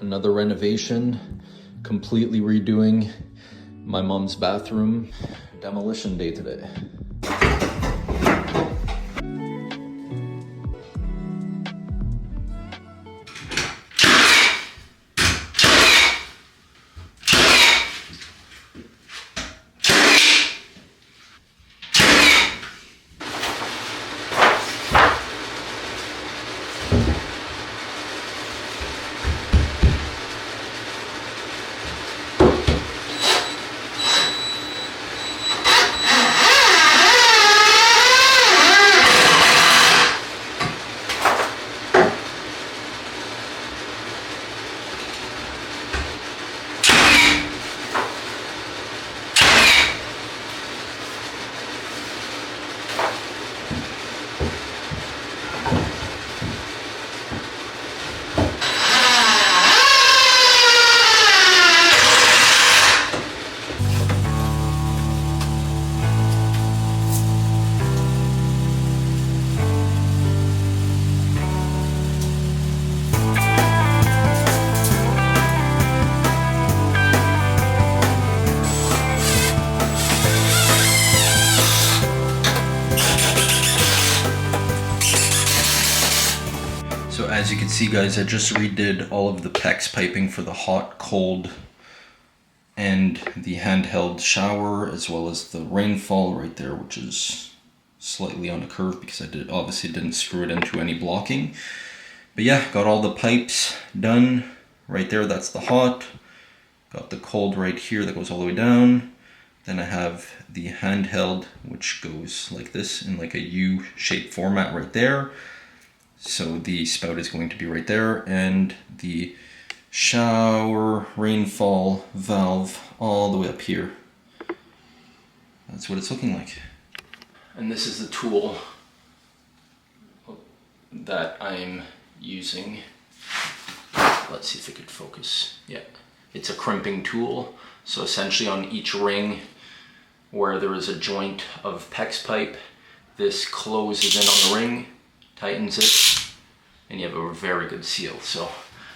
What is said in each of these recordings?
another renovation, completely redoing my mom's bathroom. Demolition day today. So as you can see, guys, I just redid all of the PEX piping for the hot, cold, and the handheld shower, as well as the rainfall right there, which is slightly on a curve because I obviously didn't screw it into any blocking. But yeah, got all the pipes done right there. That's the hot. Got the cold right here that goes all the way down. Then I have the handheld, which goes like this in like a U-shaped format right there. So the spout is going to be right there, and the shower rainfall valve all the way up here. That's what it's looking like. And this is the tool that I'm using. Let's see if it could focus. Yeah, it's a crimping tool. So essentially on each ring where there is a joint of PEX pipe, this closes in on the ring, tightens it, and you have a very good seal. So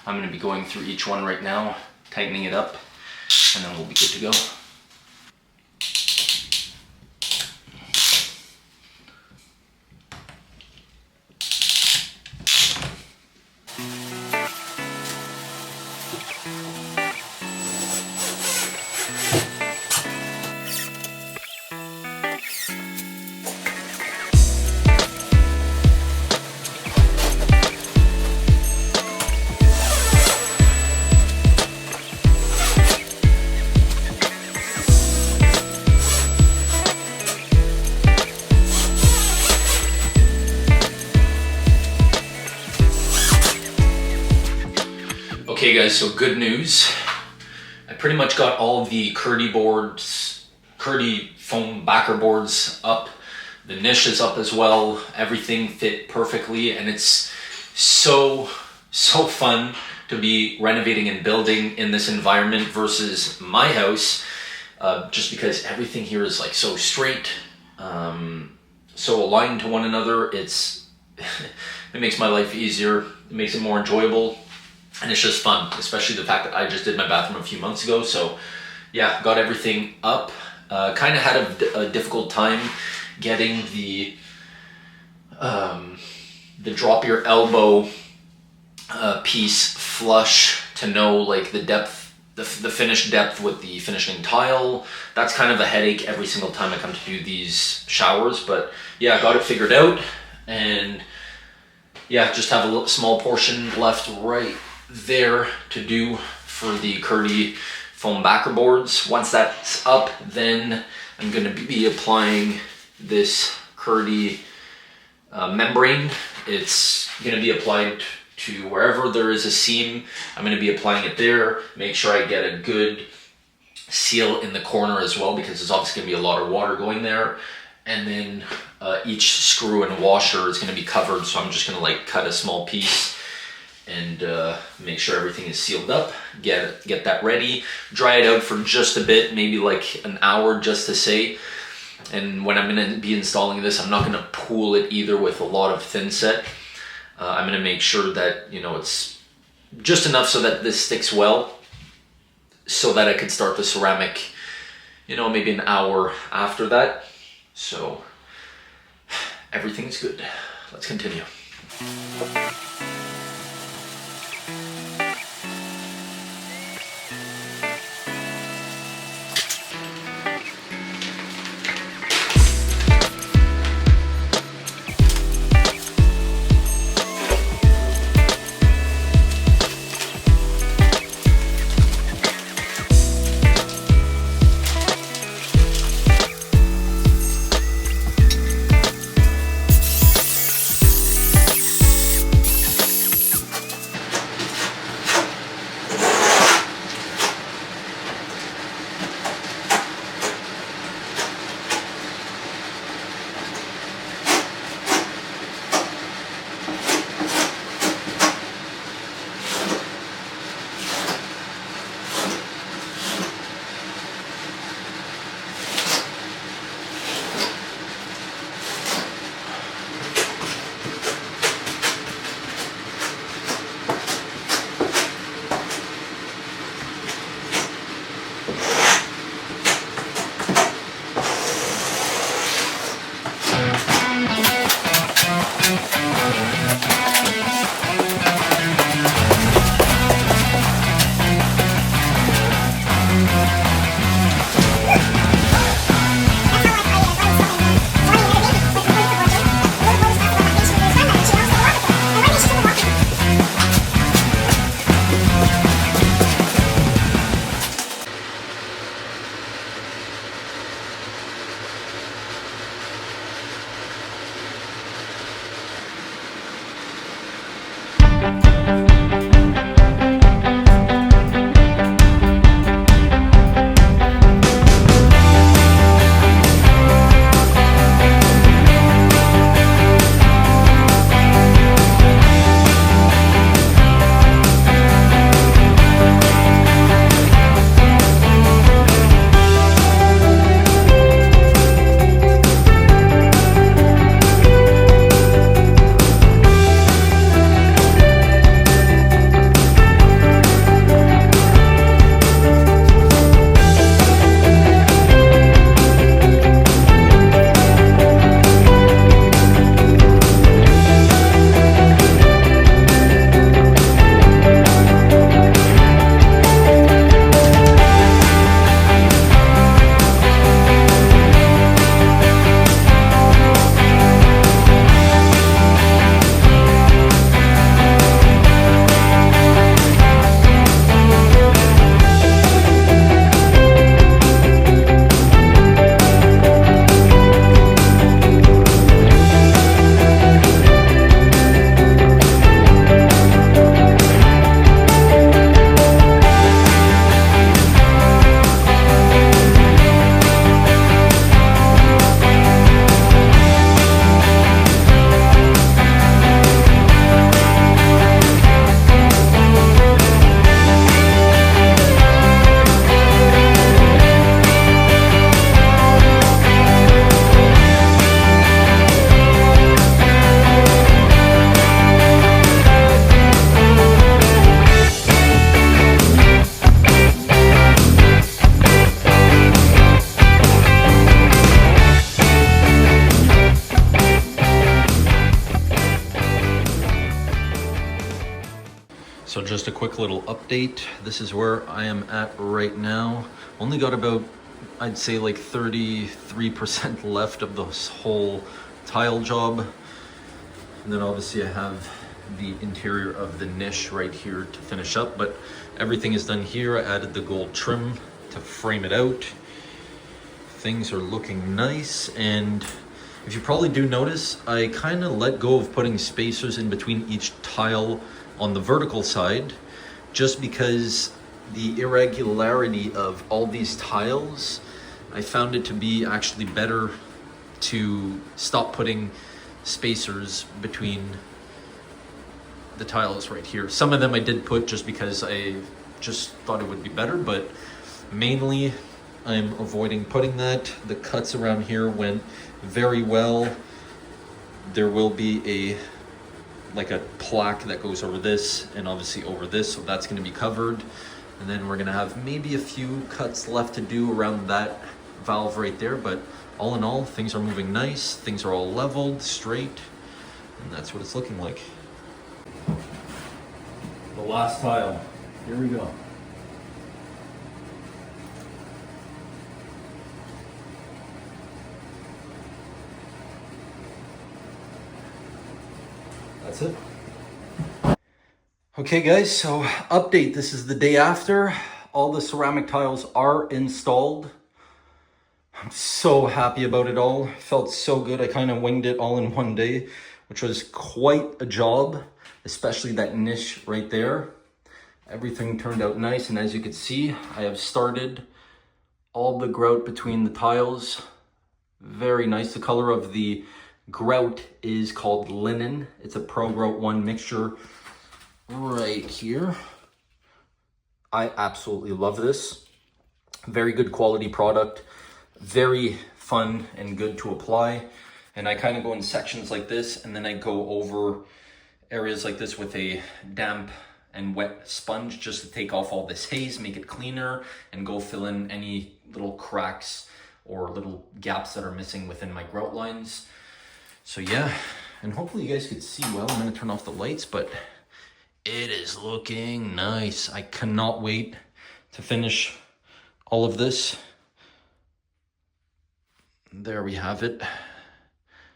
I'm going to be going through each one right now, tightening it up, and then we'll be good to go. Okay guys, so good news. I pretty much got all of the Kerdi boards, Kerdi foam backer boards up. The niche is up as well. Everything fit perfectly, and it's so fun to be renovating and building in this environment versus my house, just because everything here is like so straight, so aligned to one another. It's it makes my life easier. It makes it more enjoyable. And it's just fun, especially the fact that I just did my bathroom a few months ago. So yeah, got everything up. Kind of had a difficult time getting the drop your elbow piece flush to know like the depth, the finished depth with the finishing tile. That's kind of a headache every single time I come to do these showers. But yeah, got it figured out. And yeah, just have a small portion left right there to do for the Kerdi foam backer boards. Once that's up, then I'm going to be applying this Kerdi membrane. It's going to be applied to wherever there is a seam. I'm going to be applying it there. Make sure I get a good seal in the corner as well, because there's obviously going to be a lot of water going there. And then each screw and washer is going to be covered, so I'm just going to like cut a small piece and make sure everything is sealed up, get that ready, dry it out for just a bit, maybe like an hour just to say. And when I'm going to be installing this, I'm not going to pool it either with a lot of thin set. I'm going to make sure that, you know, it's just enough so that this sticks well, so that I could start the ceramic, you know, maybe an hour after that. So everything's good. Let's continue. So just a quick little update. This is where I am at right now. Only got about, I'd say like 33% left of this whole tile job. And then obviously I have the interior of the niche right here to finish up, but everything is done here. I added the gold trim to frame it out. Things are looking nice, and if you probably do notice, I kind of let go of putting spacers in between each tile on the vertical side, just because the irregularity of all these tiles, I found it to be actually better to stop putting spacers between the tiles right here. Some of them I did put just because I just thought it would be better, but mainly I'm avoiding putting that. The cuts around here went very well. There will be a like a plaque that goes over this and obviously over this, so that's going to be covered. And then we're going to have maybe a few cuts left to do around that valve right there, but all in all, things are moving nice, things are all leveled, straight, and that's what it's looking like. The last tile, here we go. That's it. Okay guys, so update, this is the day after. All the ceramic tiles are installed. I'm so happy about it all. Felt so good. I kind of winged it all in one day, which was quite a job, especially that niche right there. Everything turned out nice, and as you can see, I have started all the grout between the tiles. Very nice. The color of the grout is called linen. It's a Pro Grout 1 mixture right here. I absolutely love this. Very good quality product. Very fun and good to apply. And I kind of go in sections like this, and then I go over areas like this with a damp and wet sponge just to take off all this haze, make it cleaner, and go fill in any little cracks or little gaps that are missing within my grout lines. So yeah, and hopefully you guys could see well. I'm gonna turn off the lights, but it is looking nice. I cannot wait to finish all of this. There we have it.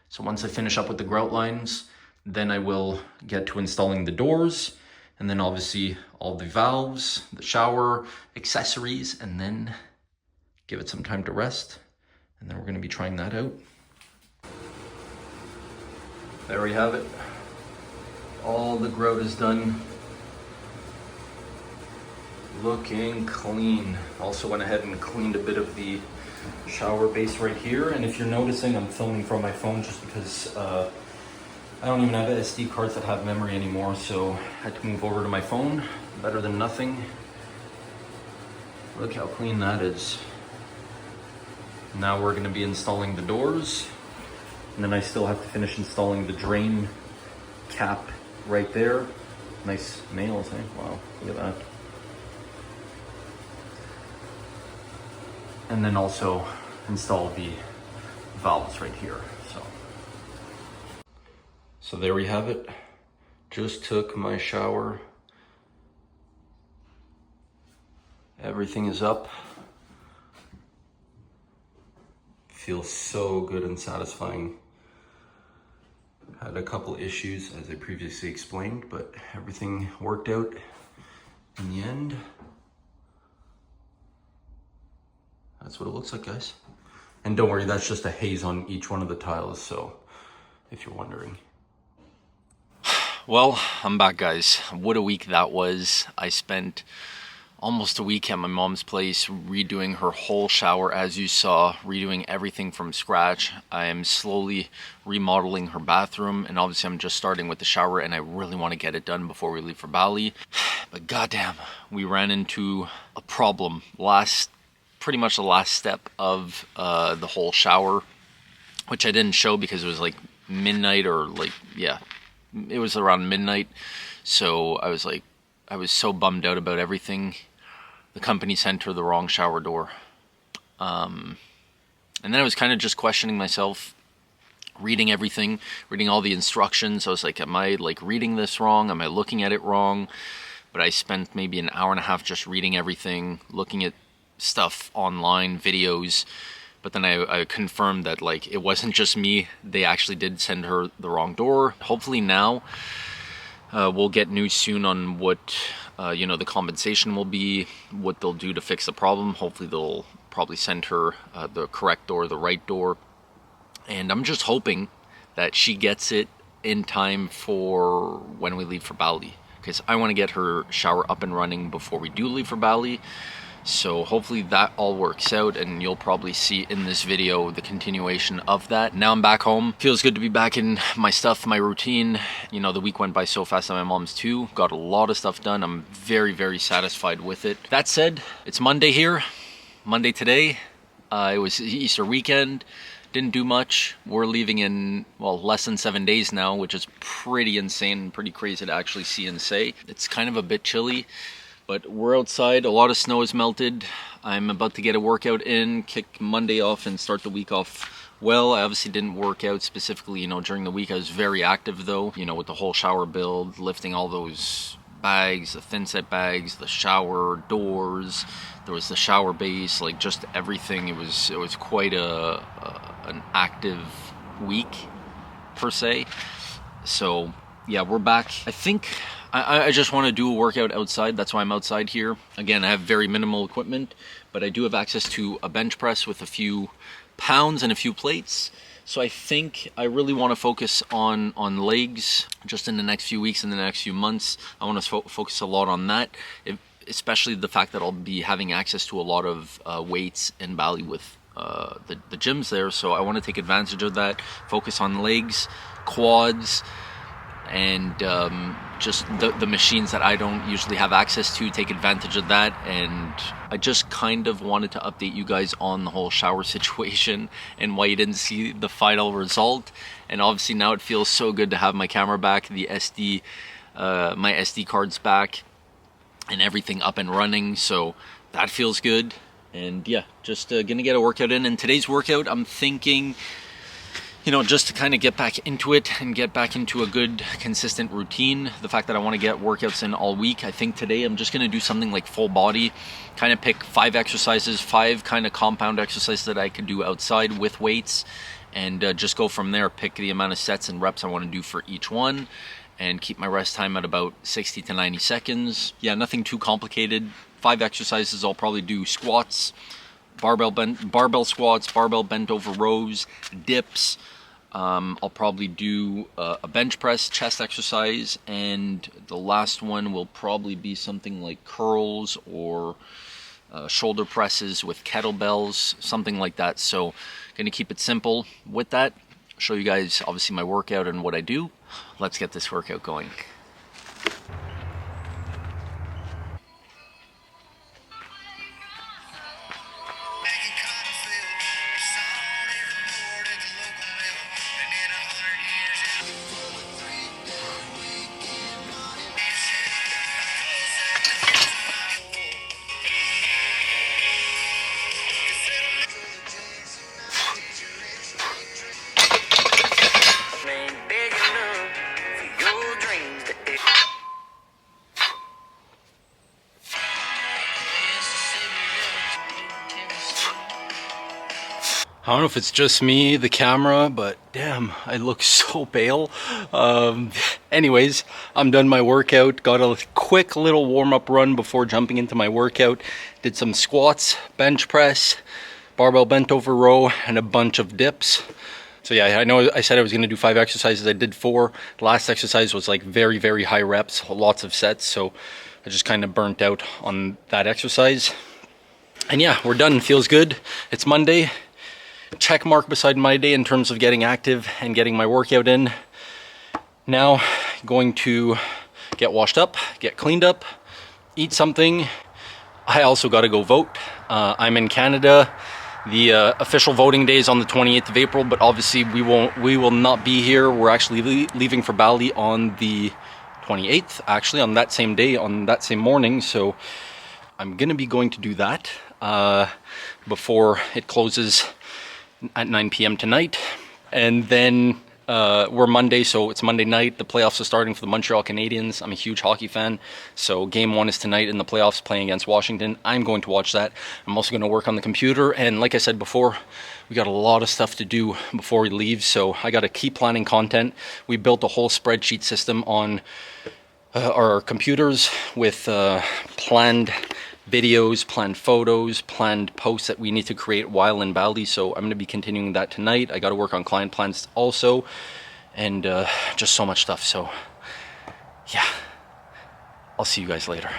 So once I finish up with the grout lines, then I will get to installing the doors, and then obviously all the valves, the shower, accessories, and then give it some time to rest. And then we're gonna be trying that out. There we have it. All the grout is done. Looking clean. Also went ahead and cleaned a bit of the shower base right here. And if you're noticing, I'm filming from my phone just because I don't even have SD cards that have memory anymore, so I had to move over to my phone. Better than nothing. Look how clean that is. Now we're gonna be installing the doors, and then I still have to finish installing the drain cap right there. Nice nails, eh? Wow, look at that. And then also install the valves right here, so there we have it. Just took my shower. Everything is up. Feels so good and satisfying. Had a couple issues, as I previously explained, but everything worked out in the end. That's what it looks like, guys. And don't worry, that's just a haze on each one of the tiles, so if you're wondering. Well, I'm back, guys. What a week that was. I spent almost a week at my mom's place redoing her whole shower, as you saw, redoing everything from scratch. I am slowly remodeling her bathroom, and obviously I'm just starting with the shower, and I really want to get it done before we leave for Bali. But goddamn, we ran into a problem pretty much the last step of the whole shower, which I didn't show because it was like midnight, or like, yeah, it was around midnight. So I was so bummed out about everything. The company sent her the wrong shower door. And then I was kind of just questioning myself, reading everything, reading all the instructions. I was like, am I like reading this wrong? Am I looking at it wrong? But I spent maybe an hour and a half just reading everything, looking at stuff online, videos. But then I confirmed that like it wasn't just me. They actually did send her the wrong door. Hopefully now we'll get news soon on what the compensation will be, what they'll do to fix the problem. Hopefully they'll probably send her the correct door, the right door. And I'm just hoping that she gets it in time for when we leave for Bali, because I want to get her shower up and running before we do leave for Bali. So hopefully that all works out, and you'll probably see in this video the continuation of that. Now I'm back home. Feels good to be back in my stuff, my routine. You know, the week went by so fast at my mom's too. Got a lot of stuff done. I'm very, very satisfied with it. That said, it's Monday here. Monday today. It was Easter weekend. Didn't do much. We're leaving in, well, less than 7 days now, which is pretty insane and pretty crazy to actually see and say. It's kind of a bit chilly, but we're outside. A lot of snow has melted. I'm about to get a workout in, kick Monday off and start the week off well. I obviously didn't work out specifically, during the week. I was very active though, with the whole shower build, lifting all those bags, the thin set bags, the shower doors, there was the shower base, like just everything. It was quite an active week per se. So yeah, we're back. I think I just want to do a workout outside. That's why I'm outside here. Again, I have very minimal equipment, but I do have access to a bench press with a few pounds and a few plates. So I think I really want to focus on legs just in the next few weeks, in the next few months. I want to focus a lot on that, especially the fact that I'll be having access to a lot of weights in Bali with the gyms there. So I want to take advantage of that, focus on legs, quads, and just the machines that I don't usually have access to, take advantage of that. And I just kind of wanted to update you guys on the whole shower situation and why you didn't see the final result. And obviously now it feels so good to have my camera back, the my SD cards back, and everything up and running. So that feels good. And yeah, just gonna get a workout in. And today's workout, I'm thinking, just to kind of get back into it and get back into a good consistent routine. The fact that I want to get workouts in all week, I think today I'm just going to do something like full body, kind of pick 5 exercises, 5 kind of compound exercises that I could do outside with weights, and just go from there, pick the amount of sets and reps I want to do for each one, and keep my rest time at about 60 to 90 seconds. Yeah, nothing too complicated. 5 exercises. I'll probably do squats, barbell squats, barbell bent over rows, dips. I'll probably do a bench press chest exercise, and the last one will probably be something like curls or shoulder presses with kettlebells, something like that. So gonna keep it simple with that. Show you guys obviously my workout and what I do. Let's get this workout going. I don't know if it's just me, the camera, but damn, I look so pale. Anyways, I'm done my workout. Got a quick little warm-up run before jumping into my workout. Did some squats, bench press, barbell bent over row, and a bunch of dips. So yeah, I know I said I was going to do 5 exercises. I did 4. The last exercise was like very, very high reps, lots of sets. So I just kind of burnt out on that exercise. And yeah, we're done. Feels good. It's Monday. Check mark beside my day in terms of getting active and getting my workout in. Now going to get washed up, get cleaned up, eat something. I also got to go vote. I'm in Canada. The official voting day is on the 28th of April, but obviously we will not be here. We're actually leaving for Bali on the 28th, actually on that same day, on that same morning. So I'm gonna be going to do that before it closes at 9 p.m. tonight. And then we're Monday, so it's Monday night. The playoffs are starting for the Montreal Canadiens. I'm a huge hockey fan, so game 1 is tonight in the playoffs, playing against Washington. I'm going to watch that. I'm also going to work on the computer, and like I said before, we got a lot of stuff to do before we leave, so I got to keep planning content. We built a whole spreadsheet system on our computers with planned videos, planned photos, planned posts that we need to create while in Bali. So I'm going to be continuing that tonight. I got to work on client plans also, and just so much stuff. So yeah, I'll see you guys later.